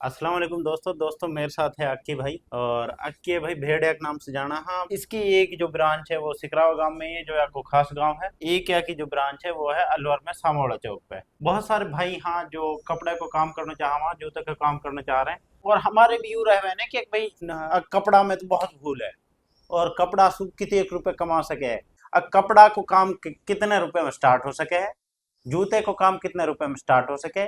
अस्सलाम वालेकुम दोस्तों मेरे साथ है अक्की भाई। और अक्की भाई भेड़िया के नाम से जाना। हाँ, इसकी एक जो ब्रांच है वो सिकरावा गांव में ही है, जो आपको खास गांव है। एक या की जो ब्रांच है वो है अलवर में सामोड़ा चौक पे। बहुत सारे भाई हाँ जो कपड़े को काम करना चाह रहे हैं, जूते का काम करना चाह रहे हैं। और हमारे भी यू रहे ना कि भाई कपड़ा में तो बहुत भूल है। और कपड़ा सु कितने एक रुपए कमा सके है। अब कपड़ा को काम कितने रुपए में स्टार्ट हो सके है। जूते को काम कितने रुपए में स्टार्ट हो सके,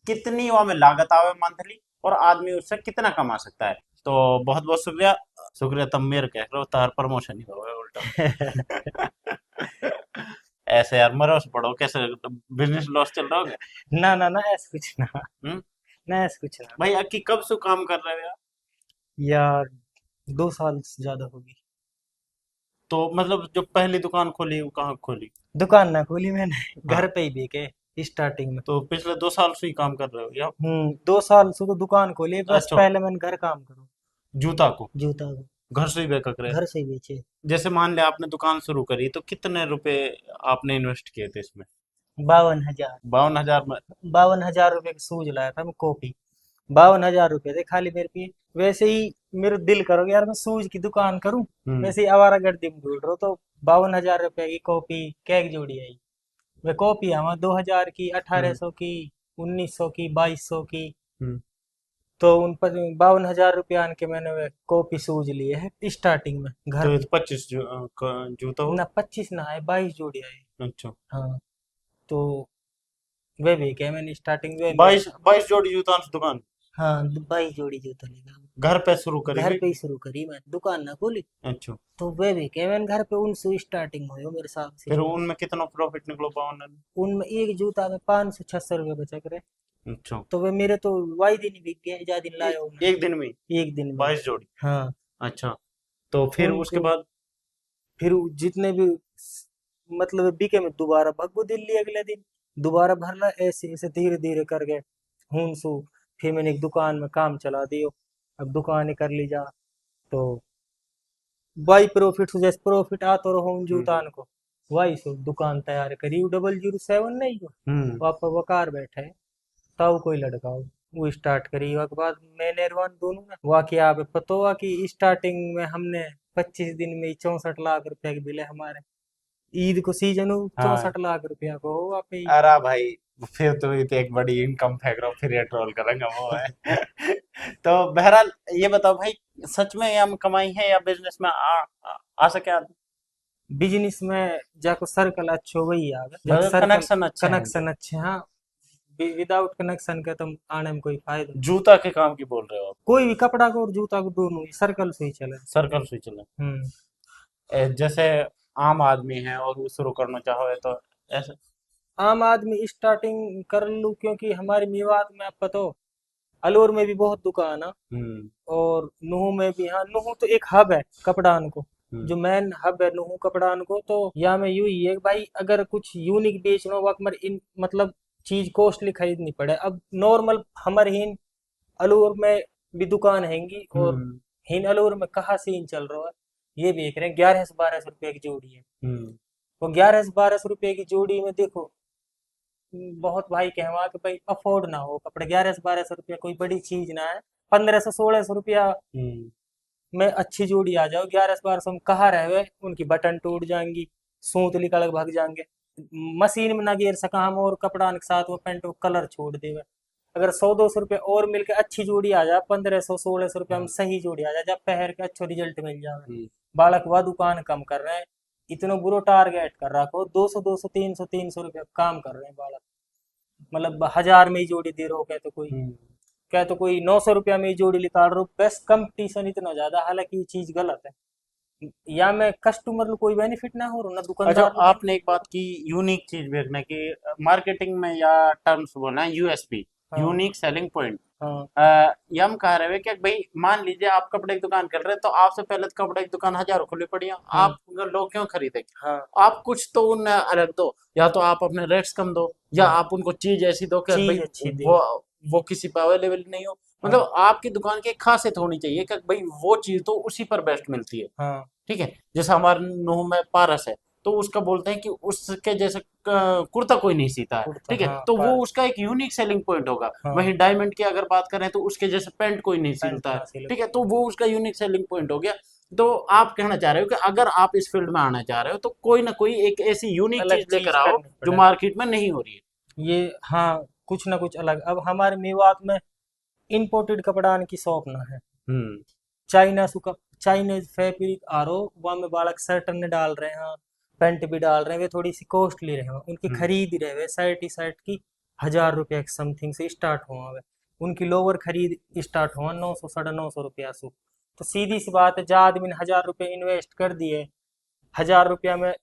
कितनी वहां में लागत आवे मंथली, और आदमी उससे कितना कमा सकता है। तो बहुत बहुत शुक्रिया। शुक्रिया तब मेरे कह रहे हो, तार प्रमोशन ही हो उल्टा। ऐसे यार मरो से पड़ो कैसे, बिजनेस लॉस चल रहा होगा। ना ना ना ऐसा कुछ ना। हम्म। ना ऐसा कुछ ना। भाई अक्की कब से काम कर रहे हो यार। यार 2 साल से ज्यादा होगी। तो मतलब जो पहली दुकान खोली वो कहाँ खोली। दुकान ना खोली मैंने, हाँ, घर पे ही बिके स्टार्टिंग में। तो पिछले 2 साल से ही काम कर रहे हो या। 2 साल से तो दुकान खोली, बस अच्छा, पहले मैंने घर काम करो। जूता को जूता को घर से ही बेचा करे। घर से ही बेचे। जैसे मान लिया आपने दुकान शुरू करी तो कितने रुपए आपने इन्वेस्ट किए थे इसमें। 52,000। 52,000 में। 52,000 रुपये की शूज लाया था मैं, कॉपी। 52,000 रुपये थे खाली मेरे पे। वैसे ही मेरा दिल करो यार मैं शूज की दुकान करूं। हम्म। वैसे ही आवारागर्दी में ढूंढ रहा हूं, तो 52,000 रुपये की कॉपी कैक जोड़ी आई। वे कॉपी हमारे 2,000 की, अठारह हम्म। सौ की, 1,900 की, 2,200 की। हम्म। तो उन पर 52,000 रुपये आन के मैंने वे कॉपी सूज लिए है स्टार्टिंग में घर तो ये पे। तो 25 जूता हुआ। ना 25 ना आए, 22 जोड़ी आए। अच्छा, हाँ। तो वे भी क्या मैंने स्टार्टिंग वे ले। 22 22 जोड़ी जूता की दुकान हाँ, 22 जोड़ी जूता लेगा। घर पे शुरू करी घर भी। पे ही शुरू करी मैं, दुकान ना खोली। अच्छा, तो वे भी क्या मैंने घर पे उनसे स्टार्टिंग हुई मेरे साथ से फिर जो। उनमें कितना प्रॉफिट निकलो 52 में। उनमें एक जूता में 500-600 रुपये बचा करे। अच्छा, तो वे मेरे तो वाई दिन ही बिक गए, ज्यादा दिन लाया हूँ मैं। एक दिन में एक दिन में। 22 जोड़ी। हाँ। अच्छा, तो फिर उसके उनको बाद। फिर जितने भी मतलब बिके में दोबारा भगबो दिल्ली अगले दिन। दोबारा भरना, ऐसे ऐसे धीरे धीरे कर गए। हूं सू। फिर मैंने एक दुकान में काम चला दियो। अब दुकान ही कर ली जा। तो वाई प्रॉफिट से जैसे प्रॉफिट आ तो रहो उन हम्म। जूतान को। वाई सो दुकान तैयार करी 007 नहीं को। हम्म। वहाँ पर वकार बैठे है। तब कोई लड़का हो, वो स्टार्ट करी। उसके बाद मैंने रवान दोनों में हुआ कि आप पता हुआ कि स्टार्टिंग में हमने 25 दिन में ही 64 लाख रुपए के बिल है हमारे। ईद को सीजन हो, हाँ। 64 लाख रुपया को हो आप ही। अरे भाई, फिर तो ये तो एक बड़ी इनकम फेंक रहा हूँ, फिर ये ट्रोल करेंगे वो है। तो बहरहाल ये बताओ भाई, सच में हम कमाई है या बिजनेस में आ सके आदमी। बिजनेस में जाको सर्कल अच्छो वही आगे, जाको मतलब सर्कल कनेक्शन अच्छे हैं इनके। कनेक्शन अच्छे। हाँ। विदाउट कनेक्शन के तुम आने में कोई फायदा नहीं। जूता के काम की बोल रहे हो आप। कोई भी कपड़ा को और जूता को दोनों ही सर्कल से ही चले। सर्कल से चले। हम्म। जैसे आम आदमी है और वो शुरू करना चाहो है तो ऐसे। आम आदमी स्टार्टिंग कर लूं, क्योंकि हमारे मेवात में आप पता हो, अलवर में भी बहुत दुकान है। हम्म। और नुहू में भी। हाँ, नुहू तो एक हब है कपड़ान को। हम्म। जो मेन हब है नुहू कपड़ान को, तो यहाँ में यूं ही है कि भाई अगर कुछ यूनिक बेचना हो मर इन मतलब चीज कॉस्टली खरीदनी पड़े। अब नॉर्मल हमारे हिन अलवर में भी दुकान हैंगी। और हम्म। हिन अलवर में कहाँ सीन चल रहा है, ये देख रहे हैं। 1100 से 1200 रुपए की जोड़ी है। हम्म। वो 1100 से 1200 रुपए की जोड़ी में देखो, बहुत भाई कहवा कि भाई अफोर्ड ना हो कपड़े। 1100 से 1200 रुपया कोई बड़ी चीज ना है। 1500-1600 रुपया हम्म। में अच्छी जोड़ी आ जाओ। 1100-1200 में कहाँ रह गए, उनकी बटन टूट जाएंगी, सूत निकल के भाग जाएंगे, मशीन में ना गिर सका हम, और कपड़ा के साथ वो पेंट वो कलर छोड़ देवे। अगर 100-200 रुपये और मिलके अच्छी जोड़ी आ जाए, 1500-1600 रुपया में हाँ। सही जोड़ी आ जाए, जब पहन के अच्छा रिजल्ट मिल जाए। हम्म। बालक वह दुकान कम कर रहे हैं। इतना बुरा टारगेट कर रखो, 200-200, 300-300 रुपया काम कर रहे हैं बालक। मतलब 1000 में ही जोड़ी दे रहे हो, हम्म। क्या तो कोई 900 रुपया में ही जोड़ी निकाल रहे हो। बेस्ट कंपटीशन इतना ज्यादा, हालांकि ये चीज गलत है। या मैं कस्टमर को कोई बेनिफिट ना हो रहा, ना अच्छा, दुकानदार को आपने बेनिफिट एक हो बात की, यूनिक चीज देखने की। मार्केटिंग में या टर्म्स बोलना है यूएसपी, रहा। हाँ। Unique selling point. हाँ। ये हम कह रहे हैं कि भाई मान लीजिए आप कपड़े की दुकान कर रहे हैं, तो आपसे पहले तो कपड़े की दुकान हजारों खुली पड़ी है। हम्म। आप लोग क्यों खरीदेंगे। हाँ। आप कुछ तो उन्हें अलग दो, या तो आप अपने रेट्स कम दो, या हाँ, आप उनको चीज ऐसी दो कि भाई चीज अच्छी दे। वो किसी पर अवेलेबल नहीं हो। हाँ। मतलब आपकी दुकान की एक खासियत होनी चाहिए कि भाई वो चीज तो उसी पर बेस्ट मिलती है। हाँ। ठीक है, जैसे हमारे नूह में पारस है। तो उसका बोलते हैं कि उसके जैसा कुर्ता कोई नहीं सीता है, कुर्ता, ठीक है, हाँ तो वो पर उसका एक यूनिक सेलिंग पॉइंट होगा। हाँ वहीं डायमंड की अगर बात करें तो उसके जैसे पैंट कोई नहीं पैंट सिलता है, ना सिले। ठीक है, तो वो उसका यूनिक सेलिंग पॉइंट हो गया। तो आप कहना चाह रहे हो कि अगर आप इस फील्ड में आना चाह रहे हो तो कोई ना कोई एक ऐसी यूनिक अलग चीज लेकर चीज आओ करनी जो पड़े मार्केट में नहीं हो रही है। ये। हाँ, कुछ ना कुछ अलग। अब हमारे मेवात में इम्पोर्टेड कपड़ान की शॉप ना है। हम्म। चाइना सुका, चाइनीज फैब्रिक आरो वहाँ में बालक शर्ट ने डाल रहे हैं, पैंट भी डाल रहे हैं, वे थोड़ी सी कॉस्टली रहे हैं, उनकी हम्म। खरीद ही रहे, शर्ट ही शर्ट की 1,000 रुपया के समथिंग से स्टार्ट हुआ है। उनकी लोअर खरीद स्टार्ट हुआ 900 950 रुपया से। तो सीधी सी बात है, जा आदमी ने 1,000 रुपये इन्वेस्ट कर दिए, 1,000 रुपया में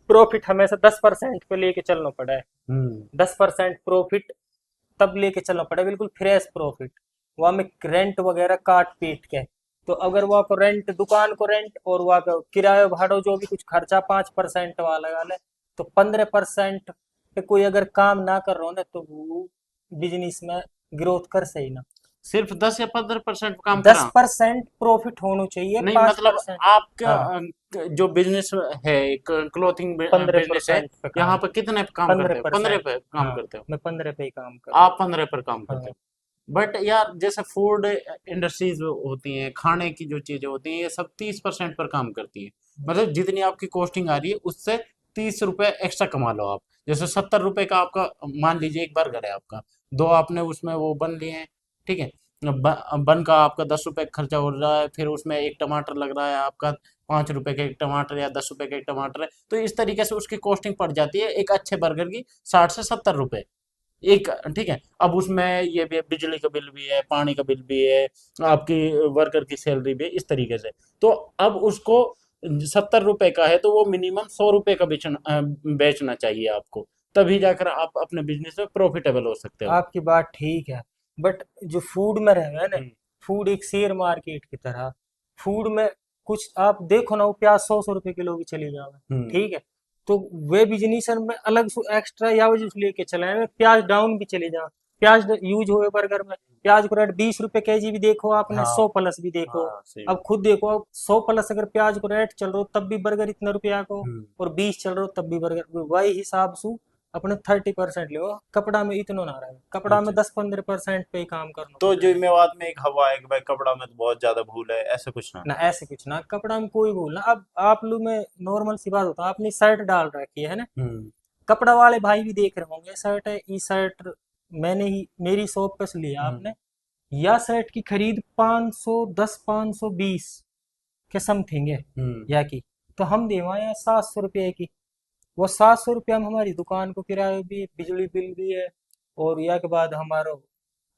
प्रॉफिट हमेशा 10% पे लेके चलना पड़ा है। हम्म। 10% प्रॉफिट तब लेके चलना पड़ा, बिल्कुल फ्रेश प्रॉफिट। वहाँ में रेंट वगैरह काट पीट के, तो अगर वहाँ को रेंट, दुकान को रेंट और वहाँ का किराया भाड़ा जो भी कुछ खर्चा 5% वाला वाला, तो 15% पे कोई अगर काम ना कर रहा हो ना, तो वो बिजनेस में ग्रोथ कर सही ना। सिर्फ 10 या 15% काम दस करा? परसेंट प्रॉफिट होना चाहिए, नहीं पांच मतलब परसेंट आपका हाँ, जो बिजनेस है, क्लोथिंग पंद्रह बिजनेस है, परसेंट पे यहाँ काम, पे कितने पे काम पंद्रह करते हो? 15 परसेंट पे काम हाँ, करते हो? मैं 15 पे ही काम कर रहा आप 15 पर काम हूँ। करते हाँ, हो। बट यार जैसे फूड इंडस्ट्रीज होती हैं, खाने की जो चीजें होती हैं, ये सब 30% पर काम करती हैं। मतलब जितनी आपकी कॉस्टिंग आ रही है उससे 30 रुपए एक्स्ट्रा कमा लो आप। जैसे 70 रुपए का आपका, मान लीजिए एक बर्गर है आपका, दो आपने उसमें वो बन लिए हैं, ठीक है, बन का आपका 10 रुपए खर्चा हो रहा है, फिर उसमें एक टमाटर लग रहा है आपका, 5 रुपए का एक टमाटर या 10 रुपए का एक टमाटर है, तो इस तरीके से उसकी कॉस्टिंग पड़ जाती है एक अच्छे बर्गर की 60 से 70 रुपए एक, ठीक है। अब उसमें ये भी है, बिजली का बिल भी है, पानी का बिल भी है, आपकी वर्कर की सैलरी भी है, इस तरीके से। तो अब उसको 70 रुपए का है तो वो मिनिमम 100 रुपए का बेचना चाहिए आपको, तभी जाकर आप अपने बिजनेस में प्रॉफिटेबल हो सकते हो। आपकी बात ठीक है, बट जो फूड में रहे हैं ना, हम्म। फूड एक शेयर मार्केट की तरह। फूड में कुछ आप देखो ना, वो प्याज 100 100 रुपए किलो की चली जावे, हम्म। ठीक है, तो वे बिजनेस में अलग से एक्स्ट्रा या वजह से लेके चले हैं, प्याज डाउन भी चले जाए, प्याज यूज हुए बर्गर में, प्याज को रेट 20 रुपए केजी भी देखो आपने, हाँ 100 प्लस भी देखो। हाँ सही अब बात। खुद देखो, अब 100 प्लस अगर प्याज को रेट चल रहा हो तब भी बर्गर इतना रुपया को, हम्म। और 20 चल रहा हो तब भी बर्गर, वही हिसाब से अपने 30% लो। कपड़ा में इतना ना रहे, कपड़ा में अच्छा, 10 15% पे ही काम करना तो पड़े। जो मेवात में एक हवा है कि भाई कपड़ा में तो बहुत ज्यादा भूल है, ऐसा कुछ ना? ना ऐसे कुछ ना, कपड़ा में कोई भूल ना। अब आप लोग में नॉर्मल सी बात होता है, आपने शर्ट डाल रखी है ना, हम्म। कपड़ा वाले भाई भी देख रहे होंगे, शर्ट है, ई शर्ट मैंने ही मेरी शॉप पे से लिया हम्म। आपने, या शर्ट की खरीद 510 520 के समथिंग है, हम्म। या की, तो हम देवा या 700 रुपये की। वो 700 रुपया में हमारी दुकान को किराया भी है, बिजली बिल भी है, और या के बाद हमारा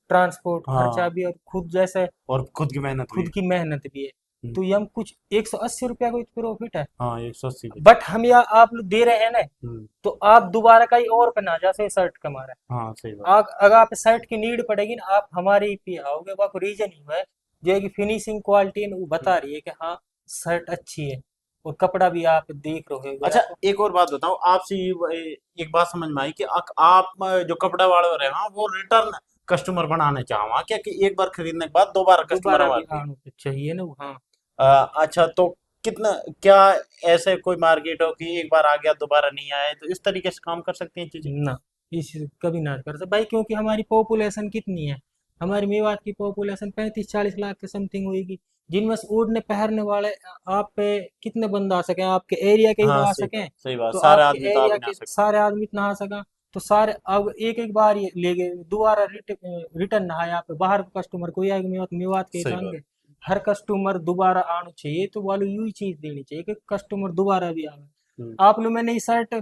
ट्रांसपोर्ट खर्चा हाँ, भी है, और खुद जैसे और खुद की मेहनत भी खुद है। की मेहनत भी है। हम्म। तो ये हम कुछ 180 रुपया को प्रॉफिट है, हाँ 180 की। बट हम या आप लोग दे रहे हैं ना, हम्म। तो आप दोबारा कहीं और पे ना जा से शर्ट कमा रहे हाँ सही बात। हैं। अगर आप शर्ट की नीड पड़ेगी ना, आप हमारे ही पे आओगे, वो आपको रीजन ही है जो है कि फिनिशिंग क्वालिटी वो हम्म। बता रही है कि हाँ शर्ट अच्छी है, और कपड़ा भी आप देख रहे हो अच्छा, आपको। एक और बात बताओ आपसे, एक बात समझ में आई कि आप जो कपड़ा वाले रहे हैं वो रिटर्न कस्टमर बनाने चाहो क्या, कि एक बार खरीदने के बाद दोबारा कस्टमर दोबारा भी हमारे लिए? आना तो चाहिए ना हाँ। अच्छा, तो कितना, क्या ऐसे कोई मार्केट हो कि एक बार आ गया दोबारा नहीं आए, तो इस तरीके से काम कर सकती हैं चीजें? ना, इस कभी ना कर सकते भाई, क्योंकि हमारी पॉपुलेशन कितनी है, हमारी मेवात की पॉपुलेशन 35 40 लाख के समथिंग होगी, जिनमें से ओढ़ने पहनने वाले आप पे कितने बंद आ सके, आपके एरिया के ही तो हाँ आ सही बात, सकें। सही बात, तो सारे आपके आदमी तो आ एरिया भी नहीं आ के सकते। सारे आदमी इतना आ सका, तो सारे अब एक एक बार ये ले गए, दोबारा रिटर्न ना आए, आप बाहर कस्टमर कोई आएगा मेवात, मेवात के सही बात। आएंगे, हर कस्टमर दोबारा आना चाहिए, तो वालों यूं ही चीज देनी चाहिए कि कस्टमर दोबारा भी आवे। हम्म। आप लोग, मैंने इस शर्ट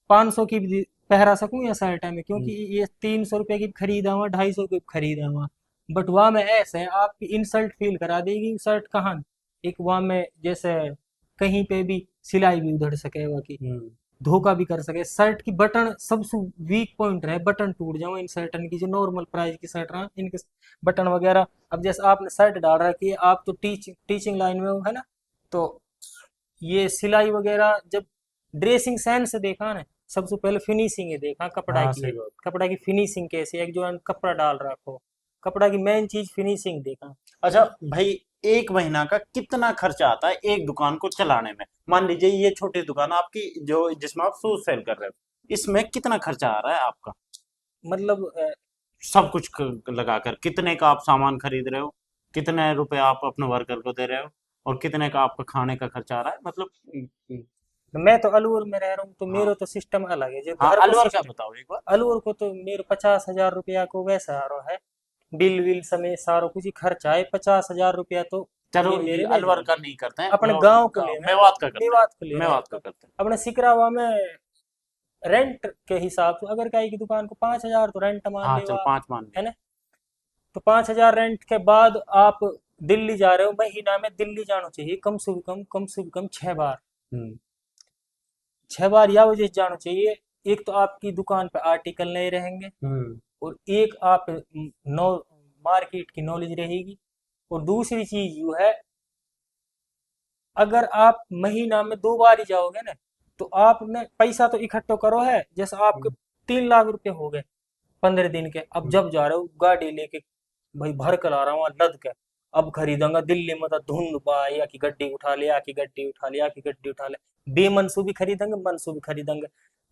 500 की भी पहरा सकूं या शर्ट है में, क्योंकि हम्म। ये 300 रुपये की खरीदा हुआ, 250 की खरीदा हुआ, बट वहां में ऐसे है आपकी इंसल्ट फील करा देगी शर्ट कहाँ, एक वहां में जैसे कहीं पे भी सिलाई भी उधड़ सके, वहाँ की हम्म। धोखा भी कर सके, शर्ट की बटन सबसे वीक पॉइंट रहे, बटन टूट जाओ इन शर्टन की, जो नॉर्मल प्राइस की शर्ट रहा इनके बटन वगैरह। अब जैसे आपने शर्ट डाल रखी है, आप तो टीचिंग लाइन में हो है ना, तो ये सिलाई वगैरह जब ड्रेसिंग सेंस से देखा ना, सबसे पहले फिनिशिंग है देखा कपड़ा हाँ की सही है, बात। कपड़ा की फिनिशिंग कैसी है, एक जो कपड़ा डाल रखो, कपड़ा की मेन चीज फिनिशिंग देखा। अच्छा भाई, एक महीना का कितना खर्चा आता है एक दुकान को चलाने में? मान लीजिए ये छोटी दुकान आपकी जो जिसमें आप शूज सेल कर रहे हो, इसमें कितना खर्चा आ रहा है आपका? मतलब सब कुछ लगाकर कितने का आप सामान खरीद रहे हो, कितने रुपए आप अपने वर्कर को दे रहे हो, और कितने का आपका खाने का खर्चा आ रहा है, मतलब। मैं तो अलवर में रह रहा हूँ, तो हाँ मेरा तो सिस्टम अलग है जो हाँ, घर को अलवर का सिस्टम। बताओ एक बार। अलवर को तो मेरे 50,000 रुपया को वैसा आ रहा है, बिल विल समेत सारो कुछ ही खर्चा है, 50,000 रुपया तो चलो ये ये मेरे बह अलवर जाएंगे। का नहीं करते हैं, अपने गांव को लेना है, मेवात का करते हैं। मेवात को लेना है, मेवात का तो करते हैं। अपने सिकरावा में रेंट के हिसाब से अगर कहीं की दुकान को 5,000 तो रेंट मान हाँ ले चल आप, 5 मान है लिया। ना। तो 5,000 रेंट के बाद आप दिल्ली जा रहे हो, महीना में दिल्ली जाना चाहिए कम से कम 6 बार। हम्म 6 बार या वजह से जाना चाहिए। एक तो आपकी दुकान पे आर्टिकल नहीं रहेंगे, हम्म और एक आप नो मार्केट की नॉलेज रहेगी। और दूसरी चीज जो है, अगर आप महीना में 2 बार ही जाओगे ना, तो आपने पैसा तो इकट्ठा करो है, जैसे आपके हम्म 3 लाख रुपए हो गए 15 दिन के। अब हम्म जब जा रहे हो गाड़ी लेके, भाई भर कर आ रहा हूँ लद के, अब खरीदूंगा दिल्ली में तो धुंध पा, या की गड्डी उठा ले, या की गड्डी उठा ले, या की गड्डी उठा ले, बेमनसूबी खरीदेंगे, मनसूबी खरीदेंगे।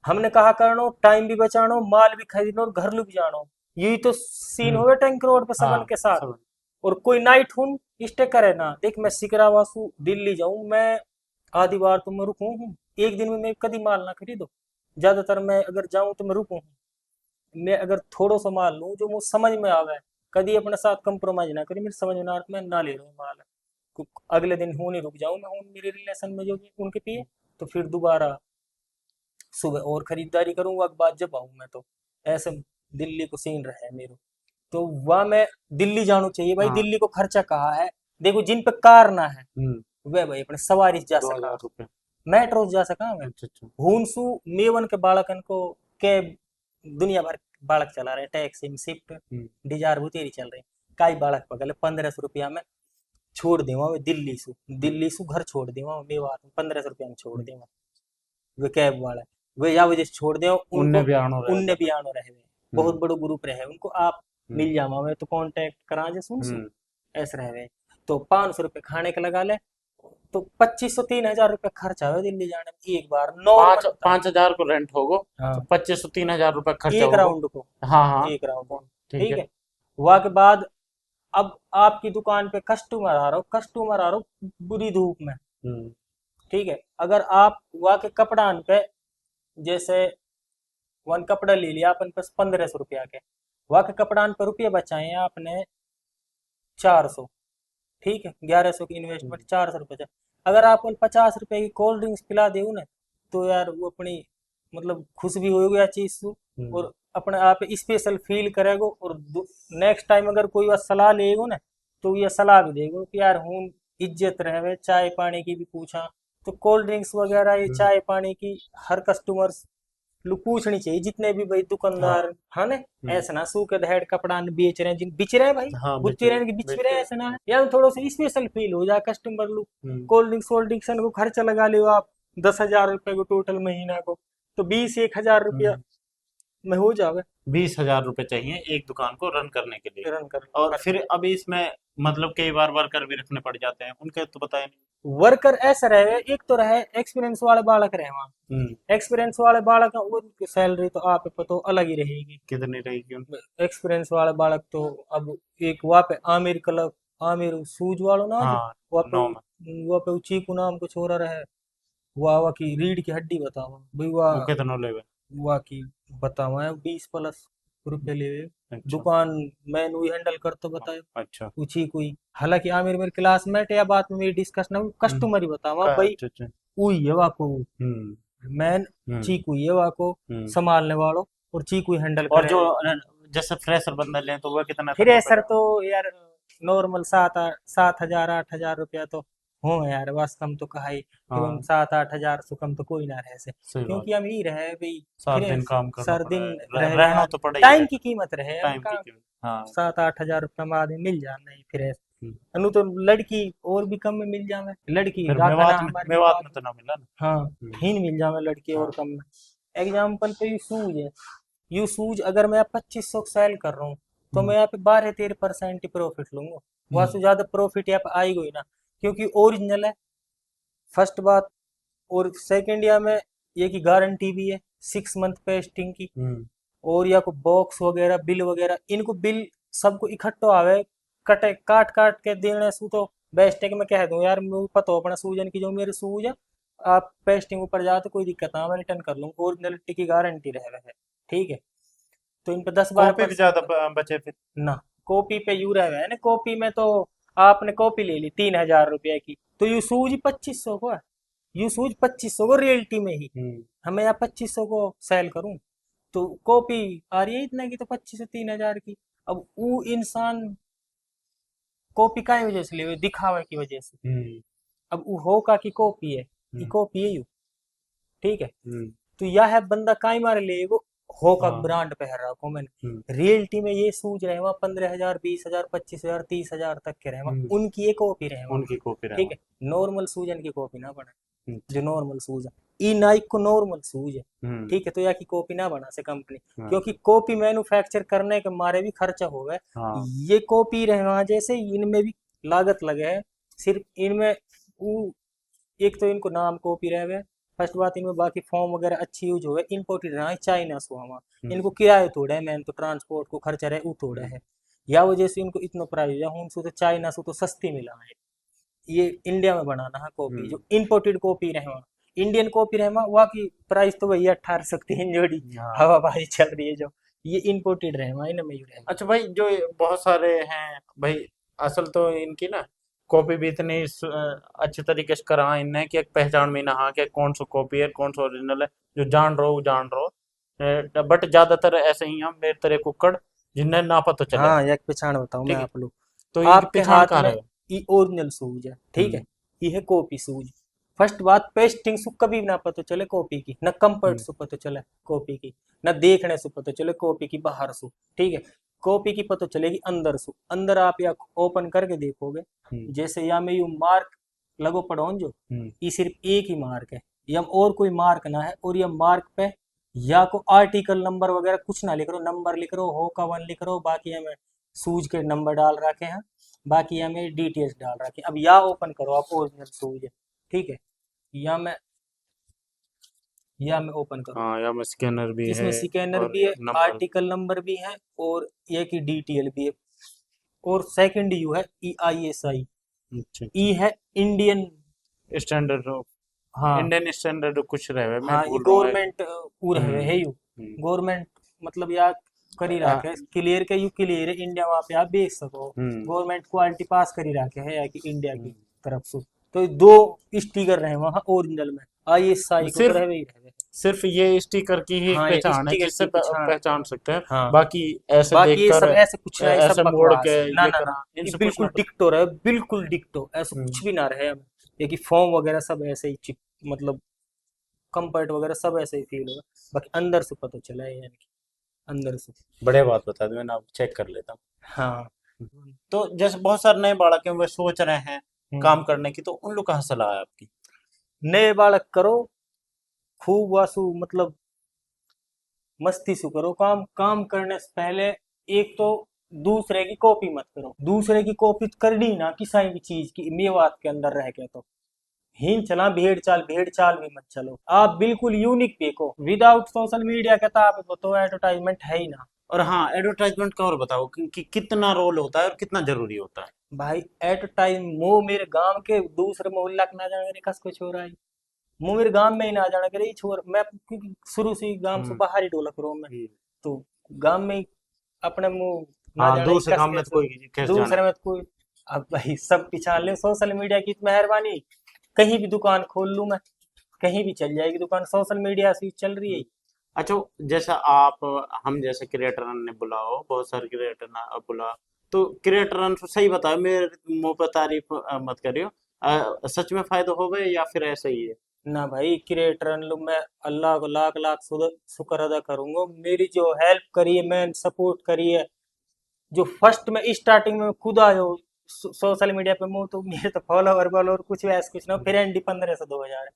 हमने कहा करनो टाइम भी बचानो, माल भी खरीदनो, और घर लू भी जानो। यही तो सीन हो हम्म, गया टैंक रोड पे सबन हाँ के साथ। सब। और कोई नाइट हूँ स्टे करे ना, देख मैं सिकरावासू दिल्ली जाऊं, मैं आधी बार तो मैं रुकू हूँ, एक दिन में मैं कभी माल ना खरीदो। ज्यादातर मैं अगर जाऊं तो मैं रुकू हूँ। मैं अगर थोड़ो सा माल लूं जो मुझे समझ में आवे, कभी अपने साथ कंप्रोमाइज ना करी, मेरे समझ में ना आए, मैं ना ले रहा हूँ माल। अगले दिन हूँ नहीं रुक जाऊं मैं, हूँ मेरे रिलेशन में जो भी उनके पिए, तो फिर दोबारा सुबह और खरीदारी करूंगा बाद जब आऊं मैं तो। ऐसे दिल्ली को सीन रहा है मेरे। तो वह मैं दिल्ली जाना चाहिए भाई, हाँ। दिल्ली को खर्चा कहाँ है। देखो जिन पे कार ना है, हम्म वह भाई अपने सवारी से जा दो सका, हजार रुपये मेट्रो से जा सका मैं। अच्छा अच्छा। हुनसु मेवन के बालकन को कैब, दुनिया भर के बालक चला रहे हैं, टैक्सी शिफ्ट हम्म डिजार बुतेरी चल रहे हैं। काई बालक पकड़ ले 1,500 रुपया में छोड़ देवा मैं दिल्ली सु घर छोड़ देवा मेवात में, 1,500 रुपया में छोड़ हम्म। देवा। वे कैब वाला, वे या वजह से छोड़ दे उनने उनको। भी आनो रहे उनने भी जैसे। आनो रहे हुए, बहुत हम्म बड़ो ग्रुप रहे उनको, आप हम्म मिल जावा मैं तो कांटेक्ट करा जे सुन हम्म। ऐसे रहे हुए। तो 500 रुपये खाने का लगा ले, तो 2,500 3,000 रुपये खर्चा है दिल्ली जाने में एक बार पाँच नॉर्मल बता। 5,000 को रेंट होगो, तो हाँ 25 से 3,000 रुपये खर्चा एक होगो। राउंड को, हाँ हाँ। एक राउंड को, ठीक ठीक है। है। वहाँ के बाद अब आपकी दुकान पे कस्टमर आ रहा हो बुरी धूप में, हम्म ठीक है। अगर आप वहाँ के कपड़ान पे, जैसे वन कपड़ा ले लिया अपन पास 1,500 रुपया के, वहाँ के कपड़ान पे रुपये बचाए आपने 400, ठीक है। 1,100 की हम्म इन्वेस्टमेंट, 400 रुपये। अगर आप उन 50 रुपए की कोल्ड ड्रिंक्स पिला दे ना, तो यार वो अपनी मतलब खुश भी हो गया चीज से, हम्म। और अपने आप स्पेशल फील करेगो। और नेक्स्ट टाइम अगर कोई वह सलाह लेगो ना, तो ये सलाह भी देगो कि यार हूँ इज्जत रहे, चाय पानी की भी पूछा। तो कोल्ड ड्रिंक्स वगैरह ये हम्म, चाय पानी की हर कस्टमर लोग पूछनी चाहिए, जितने भी भाई हाँ। दुकानदार है ना। हम्म, ऐसा ना सू के हेड कपड़ा न बेच रहे हैं, जिन बिच रहे हैं भाई, हाँ बुत्ती रहे हैं कि बिच भी रहे हैं, ऐसा ना है यार। थोड़ा सा स्पेशल फील हो जाए कस्टमर लोग। हम्म कोल्ड ड्रिंक्स को खर्चा लगा ले आप 10,000 रुपए को टोटल महीना को, तो 20 1,000 रुपया हम्म। में हो जावे 20,000 रुपये चाहिए एक दुकान को रन करने के लिए। रन और करने फिर के। अभी इसमें मतलब कई बार वर्कर भी रखने पड़ जाते हैं, उनके तो बताया नहीं। वर्कर ऐसा रहे, एक तो रहे एक्सपीरियंस वाले बालक रहे वहाँ। एक्सपीरियंस वाले बालक हैं, उनकी सैलरी तो आप पे तो अलग ही रहेगी। कितनी रहेगी उनकी? एक्सपीरियंस वाले बालक तो, अब एक वहाँ पे आमिर क्लब, आमिर सूज वालों ना जो, हाँ वहाँ पे 9 में। वहाँ पे चीकू नाम को छोरा रहे, वहाँ की रीढ़ की हड्डी बतावा भाई, वो वहाँ कितना लेवे? वहाँ की बतावा 20+ रुपए ले। अच्छा दुकान मैन वही हैंडल कर तो बताए अच्छा। पूछी कोई। हालांकि आमिर मेरे क्लासमेट या बात में मेरी डिस्कस ना, कस्टमर ही बतावा भाई, अच्छा अच्छा। वही है वहाँ को हम्म मैन, हम्म चीकू ही है वहाँ को हम्म। संभालने वालों, और चीकू ही हैंडल और करे। जो जैसे फ्रेशर बंदा लें तो वह कितना तक फिर का सर पड़ेगा? तो यार नॉर्मल 7,000 8,000 रुपया तो हो यार, बस कम तो कहा ही। फिर उन हाँ 7 8 हज़ार से कम तो कोई ना रहे से, सही बात। क्योंकि हम ही रहे भाई। 7 दिन फिर काम करना सर पड़ दिन रहा है, रह गया रहना यार, तो पड़ा ही टाइम है। की कीमत रहे हम टाइम की का। कीमत, हाँ। 7 8 हज़ार रुपया में आदमी मिल जाना ही फिर ऐसे। हम्म। अनु तो लड़की और भी कम में मिल जावे, लड़की फिर राखा ना हमारे मेवात मेवात में में। तो ना मिला ना। हाँ हम्म, हिन मिल जावे लड़की और हाँ कम में। एग्जाम्पल पे यू सूज है, यू सूज अगर मैं 2,500 सेल कर रहा हूँ, तो मैं यहाँ पे 12-13% ही प्रॉफिट लूंगा। वहां से ज्यादा प्रॉफिट यहाँ पे आएगा ही ना, क्योंकि ओरिजिनल है फर्स्ट बात। और सेकंड यहाँ में ये की गारंटी भी है 6 मंथ पेस्टिंग की। और या को बॉक्स वगैरह बिल वगैरह, इनको बिल सबको इकट्ठो आवे, कटे काट काट के देने सु तो बेस्ट है कि मैं कह दूं यार मुझे पता हो अपना सूजन की जो मेरे सूज है, आप पेस्टिंग ऊपर जाओ तो कोई दिक्कत ना, मैं रिटर्न कर लूंगा, ओरिजिनलिटी की गारंटी रहे है। ठीक है, तो इन पे 10-12 कॉपी भी ज्यादा बचे फिर। ना। कॉपी पे यू रहे है ना, कॉपी में तो आपने कॉपी ले ली 3,000 रुपए की, तो यू सूज 2500 को है, यू सूज 2500 को रियल्टी में ही, हमें यहाँ 2500 को सेल करूं, तो कॉपी आ रही है इतना की, तो 25 से 3,000 की। अब वो इंसान कॉपी का वजह से ले, दिखावे की वजह से। अब वो हो का की कॉपी है, ये कॉपी है यू। ठीक है, तो यह है बंदा काई मारे ले वो हो का हाँ। ब्रांड पहन रहा को मैंने, रियलिटी में ये सूझ रहे वहाँ 15,000, 20,000, 25,000, 30,000 तक के रहे वहाँ, उनकी एक कॉपी रहे वहाँ। उनकी कॉपी ठीक है, नॉर्मल सूजन की कॉपी ना बने, जो नॉर्मल सूज है, ई नाइक को नॉर्मल सूज है। ठीक है, तो या की कॉपी ना बना से कंपनी, क्योंकि कॉपी मैन्युफैक्चर करने के मारे भी खर्चा हो गए। ये कॉपी रहे वहाँ जैसे इनमें भी लागत लगे है, सिर्फ इनमें एक तो इनको नाम कॉपी रहे हुए, फर्स्ट बात इनमें बाकी फॉर्म वगैरह अच्छी यूज हो, इम्पोर्टेड रहा है चाइना से वहाँ, इनको किराए थोड़े मैन तो ट्रांसपोर्ट को खर्चा रहे वो थोड़े है, या वजह से इनको इतना प्राइस है, हूँ तो चाइना से तो सस्ती मिला है। ये इंडिया में बनाना है कॉपी, जो इम्पोर्टेड कॉपी रहे वहाँ, इंडियन कॉपी रहे वहाँ, वहाँ की प्राइस तो वही 18,000 जोड़ी हवाबाजी चल रही है, जो ये इम्पोर्टेड रहे वहाँ इनमें रहे। अच्छा भाई, जो ये बहुत सारे हैं भाई, असल तो इनकी ना कॉपी भी इतनी अच्छे तरीके से करा इनने कि एक पहचान में ना, हाँ कि कौन सा कॉपी है कौन सा ओरिजिनल है, जो जान रहो वो जान रहो। बट ज्यादातर ऐसे ही हम मेरे तरह कुक्कड़ जिन्हें ना पता चले। हाँ, एक पहचान बताऊं मैं ठीक है, आप लोग, तो इनकी आपके पहचान हाथ कहाँ में रहे? ये ओरिजिनल सूज है, ठीक है, ये है कॉपी सूज। फर्स्ट बात, पेस्टिंग से कभी ना पता चले कॉपी की, न कंपर्ट से पता चले कॉपी की, न देखने से पता चले कॉपी की बाहर से। ठीक है, कॉपी की पता चलेगी अंदर से, अंदर आप या ओपन करके देखोगे, जैसे या में यू मार्क लगो पड़ो जो, ये सिर्फ एक ही मार्क है, या और कोई मार्क ना है, और ये मार्क पे या को आर्टिकल नंबर वगैरह कुछ ना लिख रो, नंबर लिख रो, हो का 1 लिख रो, बाकी हमें सूज के नंबर डाल रखे हैं, बाकी हमें डिटेल्स डाल रखे हैं। अब या ओपन करो आप ओरिजिनल सूज है, ठीक है, या मैं ओपन करूँ, हाँ, या में स्कैनर भी इसमें है स्कैनर और भी है, नंबर। आर्टिकल नंबर भी है, और ये की डिटेल भी है, और सेकंड यू है EISI, अच्छा ई है इंडियन, स्टैंडर्ड, हाँ इंडियन स्टैंडर्ड कुछ रहे, मैं हाँ, ये भूल रहा हूँ। गवर्नमेंट पूरा है यू, गवर्नमेंट मतलब यार करी रखे क्लियर के यू, क्लियर है इंडिया, वहाँ पे आप बेच सको, गवर्नमेंट क्वालिटी पास करी रखे है या कि इंडिया की तरफ से। तो दो स्टिकर रहे वहाँ ओरिजिनल में, ISI को तो सिर्फ रहे ही रहे। सिर्फ ये स्टिकर की ही एक हाँ, ये पहचान है स्टिकर जिससे की पहचान, पहचान सकते हैं। हाँ, बाकी ऐसे बाकी ये देखकर सब ऐसे कुछ ना, ये सब ऐसे मोड़ बकवास के है, ना ये ना ना, करा, ये इनसे कुछ बिल्कुल ना। डिक्टो रहे, बिल्कुल डिक्टो, ऐसा कुछ भी ना रहे हमें, ये कि फॉर्म वगैरह सब ऐसे ही मतलब कंफर्ट वगैरह सब ऐसे ही फील होगा, बाकी अंदर से पता चला है यानी कि अंदर से। बढ़िया बात बता दी, मैंने अब चेक कर लेता हाँ, हूँ। तो जैसे बहुत सारे नए बालक हैं वे सोच रहे हैं काम हम्म, करने की, तो उन लोग कहाँ सलाह है आपकी? नए बालक करो, खूब वासु मतलब मस्ती से करो काम, काम करने से पहले एक तो दूसरे की कॉपी मत करो, दूसरे की कॉपी करनी ना किसी भी चीज की मेवात के अंदर रह के, तो हिन चला भेड़ चाल भी मत चलो, आप बिल्कुल यूनिक देखो, विदाउट सोशल मीडिया का तो आप तो एडवर्टाइजमेंट है ही ना। और हाँ, एडवर्टाइजमेंट का और बताओ कि कितना रोल होता है और कितना जरूरी होता है? भाई एट टाइम मो मेरे गांव के दूसरे मोहल्ला के ना जाने करे कस को छोरा है, मो मेरे गांव में ही ना जाना करे ये छोर, मैं क्योंकि शुरू से ही गांव से बाहर ही डोलक रहा हूं मैं, तो गांव में ही अपने मुंह ना हाँ, जाने ही दूसरे कस काम में तो कैसे, कोई कैसे जाना दूसरे में तो कोई। अब भाई सब पिछाड़ ले, सोशल मीडिया की तो मेहरबानी, कहीं भी दुकान खोल लूं मैं, कहीं भी चल जाएगी दुकान, सोशल मीडिया से ही चल रही है। है। अच्छा, जैसा आप हम जैसे क्रिएटर ने बुलाओ, बहुत सारे क्रिएटर ना बुला, तो क्रिएटर तो सही बताओ, मेरे मुंह पर तारीफ मत करियो। सच में फायदा हो गए या फिर ऐसा ही है? ना भाई, क्रिएटर लोग मैं अल्लाह को लाख लाख शुक्र अदा करूंगा, मेरी जो हेल्प करी है, मैं सपोर्ट करी है, जो फर्स्ट में स्टार्टिंग में खुद आयो सोशल मीडिया पे, मुंह तो मेरे तो फॉलोवर वॉलोवर कुछ वैसे कुछ ना, फ्रेंड ही 15 से 2,000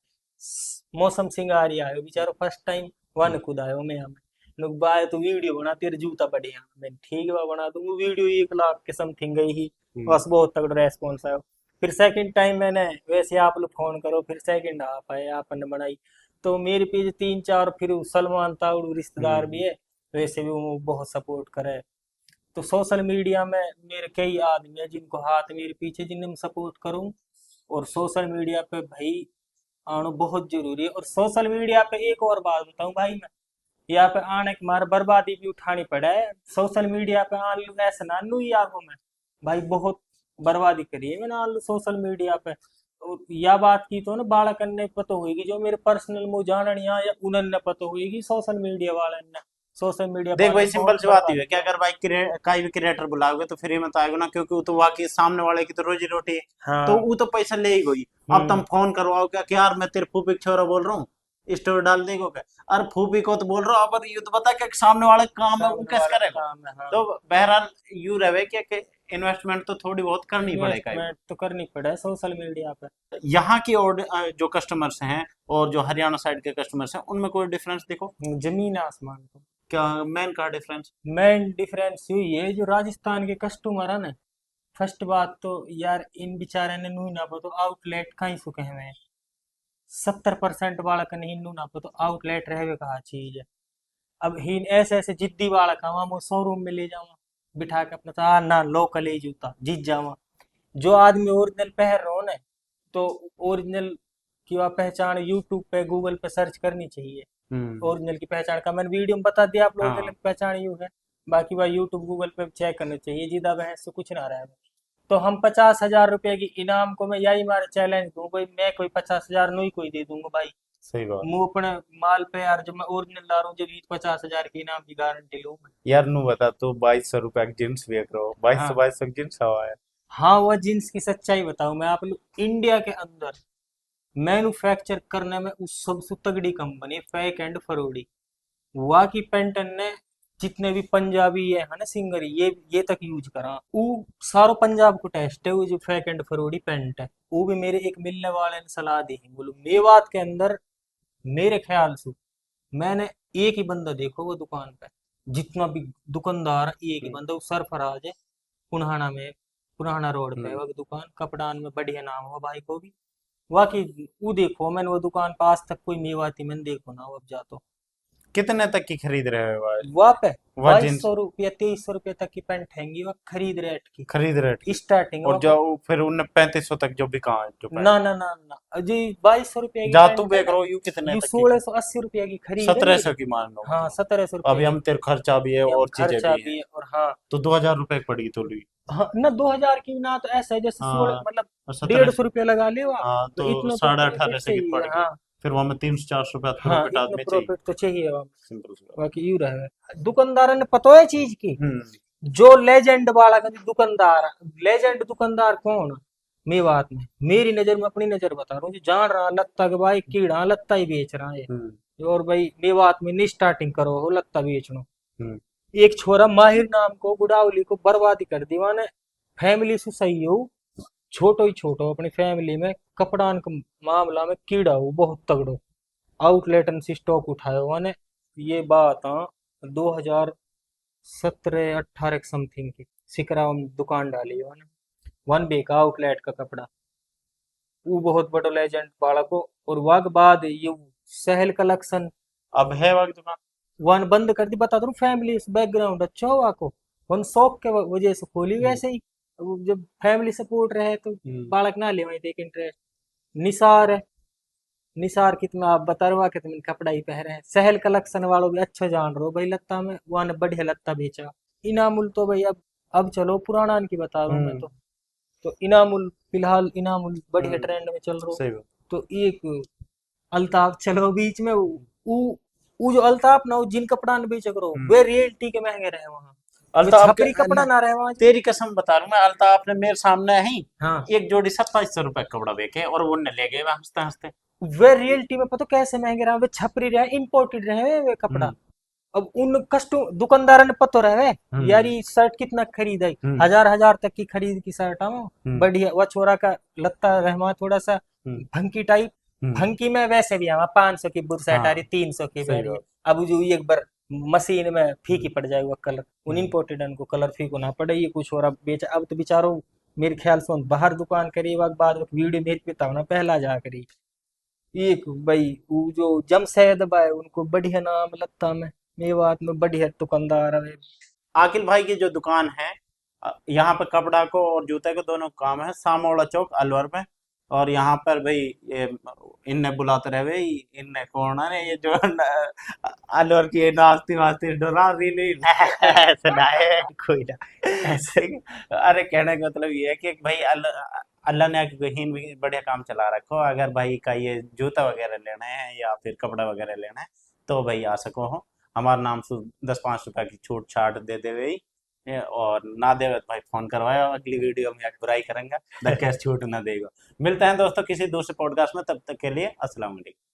मौसम सिंगारी आयो बेचारो फर्स्ट टाइम, वन खुद आयो मैं यहाँ में, लोग बाय तो वीडियो बना तेरे जूता बढ़िया, मैं ठीक है बना दूंगा वीडियो। 1 लाख के समथिंग गई ही, बस बहुत तगड़ा रेस्पॉन्स आया। फिर सेकंड टाइम मैंने वैसे आप लोग फोन करो, फिर सेकंड आप आए आपने बनाई, तो मेरे पेज 3 4, फिर सलमान ताउड़ रिश्तेदार भी है, वैसे भी वो बहुत सपोर्ट करे। तो सोशल मीडिया में मेरे कई आदमी है जिनको हाथ मेरे पीछे, जिन्हें मैं सपोर्ट करूं। और सोशल मीडिया पे भाई आना बहुत जरूरी है। और सोशल मीडिया पे एक और बात बताऊं भाई, मैं यहाँ पे आने के मार बर्बादी भी उठानी पड़ा है। सोशल मीडिया पे आन लू ऐसा ना लू ही आगो में भाई, बहुत बर्बादी करी है मैंने आन लू सोशल मीडिया पे। और या बात की तो ना बालक ने पता होगी जो मेरे पर्सनल मुँह जाना नहीं आया, उन्हें पता होगी सोशल मीडिया वाले ने। सोशल मीडिया देख भाई पर सिंपल बहुत सी बात ही है बर्बादी कि है। अगर भाई कोई भी क्रिएटर बुलाओगे तो फ्री में तो आएगा ना, क्योंकि वो तो वाकई सामने वाले की तो रोजी रोटी है, तो हाँ। वो तो पैसा ले ही गई। अब तुम फोन करवाओ क्या कि यार मैं तेरे फूफी का छोरा बोल रहा हूँ, स्टोरी डाल देगो क्या? अरे फूफी को तो बोल रहा हूँ, अब ये तो बता क्या सामने वाले का काम है वो सामने कैसे वाला करेगा? काम है, हाँ। तो बहरहाल यू रहे कि इन्वेस्टमेंट तो थोड़ी बहुत करनी पड़ेगा। इन्वेस्टमेंट तो करनी पड़े सोशल मीडिया पे। यहाँ की और जो कस्टमर्स हैं और जो हरियाणा साइड के कस्टमर्स हैं उनमें कोई डिफरेंस देखो? जमीन आसमान को। क्या मेन का डिफरेंस? मेन डिफरेंस यही है, जो राजस्थान के कस्टमर है ना, फर्स्ट बात तो यार इन बेचारे ने नू ना पतो आउटलेट कहीं सुखे हुए। 70% बालक ने हिन्नू ना पतो आउटलेट रहवे कहा चीज है। अब हिन ऐसे ऐसे जिद्दी बालक हवा मैं शोरूम में ले जाऊंगा बिठा के अपना, आ ना लोकल ही जूता जीत जावा। जो आदमी ओरिजिनल पहन रहा हो ना, तो ओरिजिनल की वह पहचान यूट्यूब पे गूगल पे सर्च करनी चाहिए। हम्म। ओरिजिनल की पहचान का मैंने वीडियो में बता दिया आप लोगों के लिए, हाँ पहचान यूं है। बाकी वह यूट्यूब गूगल पे चेक करना चाहिए, जिदा बहस से कुछ ना रहा है। तो हम 50,000 रुपए की इनाम को मैं यही मारे चैलेंज दूं भाई, मैं कोई 50,000 नहीं कोई दे दूंगा भाई। सही बात। मुंह अपने माल पे यार, जब मैं ओरिजिनल ला रहा हूँ, जब 50,000 की इनाम की गारंटी लूँ मैं। यार नू बता तू 2200 रुपए की जींस बेच रहा हो, 2200 हाँ 2200 की जींस हवा है। हाँ, वह जींस की सच्चाई बताऊं मैं आप लोग, इंडिया के अंदर मैन्युफैक्चर करने में उस सबसे तगड़ी कंपनी फेक एंड फरोडी। वहाँ की पेंटन ने जितने भी पंजाबी है ना सिंगर, ये तक यूज करा। वो सारो पंजाब को टेस्ट है, वो जो फेक एंड फरोडी पेंट है। वो भी मेरे एक मिलने वाले ने सलाह दी है, बोलो मेवात के अंदर मेरे ख्याल से मैंने एक ही बंदा देखो वो दुकान पे, जितना भी दुकानदार एक ही बंदा, वो सरफराज है। पुनाना में, पुराना रोड पे है वो दुकान, कपड़ान में बढ़िया नाम हो भाई को भी। वाकई वो देखो, मैंने वो दुकान पे आज तक कोई मेवाती मैंने देखो ना, वो अब जा तो कितने तक की खरीद रहे हो भाई? वहाँ पे वह बाईस जींस सौ रुपया 2300 रुपये तक की पैंट हैंगी वह खरीद रेट की, खरीद रहे थे? स्टार्टिंग और वहाँ जो को। फिर उनने 3500 तक जो बिका है जो ना पैंट? ना ना ना, अजी 2200 रुपये की जा तू पैंट है बेच ना, रहा हो यू कितने ये तक की? 1680 रुपये की खरीद है 1700 मेरी। की मान लो हाँ मतलब। 1700 रुपये अभी की। हम तेरे खर्चा भी है ये हम और चीजें खर्चा भी भी हैं, है, और हाँ। तो 2000 रुपए की पड़ेगी तो ली। हाँ ना, 2000 की ना, तो ऐसा है जैसे सोलह हाँ मतलब और 150 रुपये 1700। लगा ले आप, हाँ तो तो इतना तो साढ़े प्रॉफिट 1800 की चाहिए। पड़ गई। हाँ फिर वहां में 300 400 रुपया हाँ, प्रॉफिट इतना आदमी चाहिए। प्रॉफिट तो चाहिए वहाँ। सिंपल सी बात। बाकी यू रहे दुकानदार ने पता है चीज की। हम्म। जो लेजेंड वाला का जो दुकानदार, लेजेंड दुकानदार कौन? मेवात में मेरी नजर में, अपनी नजर बता रहा हूँ, जो जान रहा लत्ता के भाई कीड़ा लत्ता ही बेच रहा है। हम्म। और भाई मेवात में नहीं स्टार्टिंग करो हो लत्ता बेचनो। हम्म। एक छोरा माहिर नाम को गुड़ावली को बर्बादी कर दी माने, फैमिली से सही हो, छोटो ही छोटो अपनी फैमिली में कपड़ान के मामला में कीड़ा हो बहुत तगड़ो, आउटलेट से स्टॉक उठायो माने। ये बात हाँ 2017 18 समथिंग की सिकरा में दुकान डाली हो ना, वन बे का आउटलेट का कपड़ा, वो बहुत बड़ो लेजेंड बाड़ा को। और वाग बाद ये सहल कलेक्शन अब है वक्त दुकान? वन बंद कर दी, बता दूं फैमिली बैकग्राउंड अच्छा हुआ को, वन शौक के वजह से खोली हम्म। वैसे ही। वो जब फैमिली सपोर्ट रहे तो हम्म। बालक ना ले वही देख इंटरेस्ट। निसार है, निसार कितना आप बतरवा के तुम कपड़ा ही पहरे हैं, सहल कलेक्शन वालों भी अच्छा जान रहे हो भाई लत्ता में, वहाँ ने बढ़िया लत्ता बेचा। इनामुल तो भाई अब चलो पुराना की बता रहा हूँ मैं हम्म। तो इनामुल फिलहाल इनामुल बढ़िया हम्म। ट्रेंड में चल रहा हो। सही बात। तो एक अल्ताफ चलो बीच में, वो जो अल्ताफ ना, वो जिन कपड़ा ने बेच करो वे रियलिटी के महंगे रहे वहाँ, वे अल्ताफ के छपरी कपड़ा ना रहे वहाँ। तेरी कसम बता रहा हूँ मैं, अल्ताफ ने मेरे सामने ही हाँ, एक जोड़ी 2700 रुपए का कपड़ा बेचे और वो ले गए वह हंसते हंसते। वे रियलिटी में पता कैसे महंगे रहे, वे छपरी रहे, इम्पोर्टेड रहे वे कपड़ा। हम्म। अब उन कस्टम दुकानदार ने पता रहे यार हम्म। ये शर्ट कितना खरीद है, हम्म। 1000 तक की खरीद की शर्ट है हम्म। बढ़िया। वह छोरा का लत्ता रहमा थोड़ा सा हम्म। भंकी टाइप, हम्म। भंकी में वैसे भी है 500 की बुर शर्ट आ रही, हाँ 300 की सही बह रही है। बात। अब जो एक बार मशीन में फीकी पड़ जाएगा कलर, उन इम्पोर्टेड को कलर फीको ना पड़े, ये कुछ और अब बेच, अब तो बेचारो मेरे ख्याल से उन बाहर दुकान करी वक्त बाद वक्त वीडियो मेरे पे था ना पहला जा करी एक भाई वो जो जमशेद भाई उनको बढ़िया नाम लगता मैं मेवात में बढ़िया दुकानदार है। आकिल भाई की जो दुकान है, यहाँ पर कपड़ा को और जूते को दोनों काम है, सामोड़ा चौक अलवर में। और यहाँ पर भाई ये इनने बुलाते रहे भाई, इनने कौन है ये जो अलवर की ये नाचती वास्ती डरा रही नहीं सुना है कोई ना ऐसे अरे कहने का मतलब ये है कि भाई अल्लाह अल्लाह ने कहीं भी बढ़िया काम चला रखो, अगर भाई का ये जूता वगैरह लेना है या फिर कपड़ा वगैरह लेना है तो भाई आ सको हो। हमारा नाम से 10-5 रुपए की छूट छाट दे दे भाई, और ना दे तो भाई फोन करवाया, अगली वीडियो में बुराई करेंगे, कैसे छूट ना देगा। मिलते हैं दोस्तों किसी दूसरे पॉडकास्ट में, तब तक के लिए अस्सलाम वालेकुम।